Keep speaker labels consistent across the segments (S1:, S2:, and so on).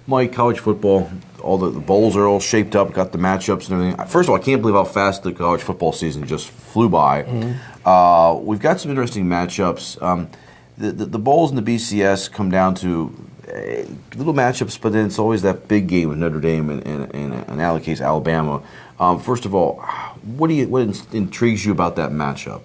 S1: Mike, college football, all the bowls are all shaped up, got the matchups and everything. First of all, I can't believe how fast the college football season just flew by. We've got some interesting matchups. The bowls and the BCS come down to little matchups, but then it's always that big game with Notre Dame and in our case, Alabama. First of all, what intrigues you about that matchup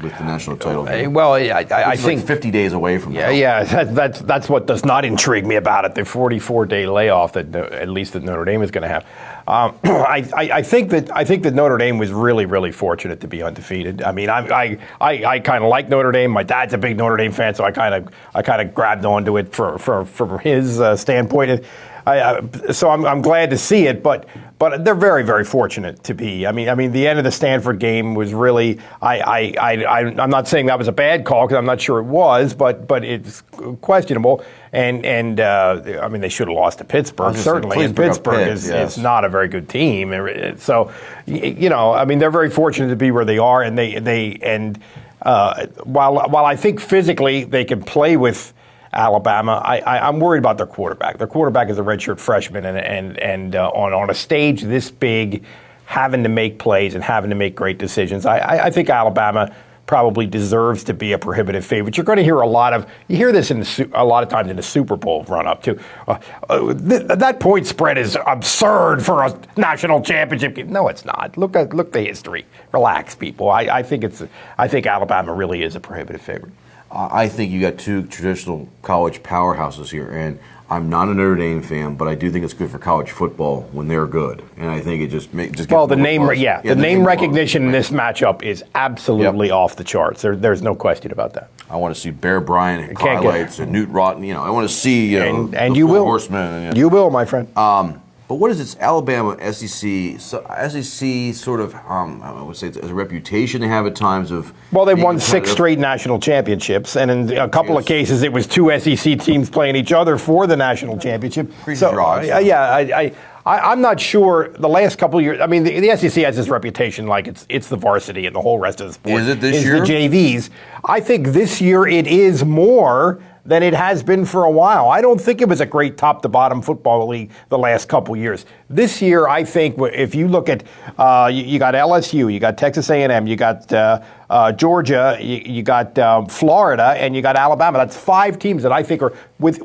S1: with the national title game?
S2: Well, I think
S1: like 50 days away from now.
S2: Yeah, that's what does not intrigue me about it. The 44-day layoff that at least that Notre Dame is going to have. I think that Notre Dame was really fortunate to be undefeated. I mean, I kind of like Notre Dame. My dad's a big Notre Dame fan, so I kind of grabbed onto it from his standpoint. So I'm glad to see it, but they're very fortunate to be. I mean, the end of the Stanford game was really. I'm not saying that was a bad call because I'm not sure it was, but it's questionable. And I mean, they should have lost to Pittsburgh certainly. And Pittsburgh is not a very good team. So I mean, they're very fortunate to be where they are, and while I think physically they can play with Alabama, I'm worried about their quarterback. Their quarterback is a redshirt freshman, and on a stage this big, having to make plays and having to make great decisions, I think Alabama probably deserves to be a prohibitive favorite. You're going to hear you hear this a lot of times in the Super Bowl run up to that point spread is absurd for a national championship game. No, it's not. Look the history. Relax, people. I think Alabama really is a prohibitive favorite.
S1: I think you got two traditional college powerhouses here, and I'm not a Notre Dame fan, but I do think it's good for college football when they're good, and I think it just gets
S2: well. The name recognition in this matchup is absolutely off the charts. There's no question about that.
S1: I want to see Bear Bryant highlights and Newt Rotten. I want to see
S2: and you will,
S1: horsemen.
S2: You will, my friend.
S1: But what is it? Alabama, SEC. So SEC sort of, I would say, it's a reputation they have at times of.
S2: Well, they won 6 straight national championships, and in a couple of cases, it was 2 SEC teams playing each other for the national championship. I'm not sure the last couple of years. I mean, the SEC has this reputation like it's the varsity and the whole rest of the sport
S1: is it this year?
S2: The JVs. I think this year it is more than it has been for a while. I don't think it was a great top-to-bottom football league the last couple years. This year, I think if you look at, you got LSU, you got Texas A&M, you got Georgia, you got Florida, and you got Alabama. That's 5 teams that I think are with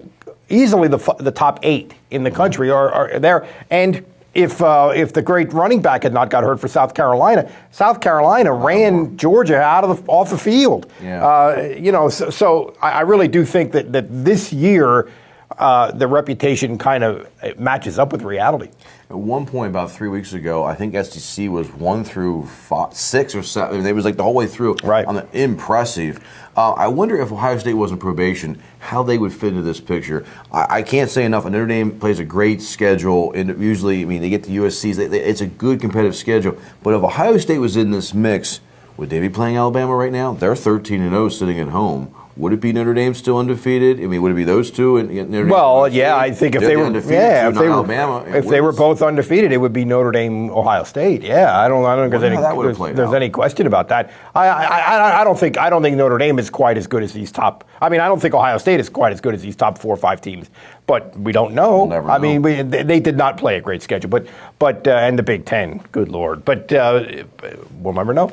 S2: easily the top 8 in the country are there. And if the great running back had not got hurt for South Carolina ran Georgia off the field.
S1: Yeah.
S2: So I really do think that this year the reputation kind of matches up with reality.
S1: At one point, about 3 weeks ago, I think SEC was 1 through 6 or 7. I mean, it was like the whole way through.
S2: Right.
S1: Impressive. I wonder if Ohio State was on probation, how they would fit into this picture. I can't say enough. Notre Dame plays a great schedule, and usually, I mean, they get the USC's. It's a good competitive schedule. But if Ohio State was in this mix, would they be playing Alabama right now? They're 13-0 sitting at home. Would it be Notre Dame still undefeated? I mean, would it be those two? And Notre Dame
S2: I think if they were
S1: Alabama,
S2: if they were both undefeated, it would be Notre Dame, Ohio State. Yeah, I don't think there's any question about that. I don't think Notre Dame is quite as good as these top. I mean, I don't think Ohio State is quite as good as these top 4 or 5 teams. But we don't know.
S1: We'll never know.
S2: I mean, they did not play a great schedule. But and the Big Ten, good Lord. But we'll never know.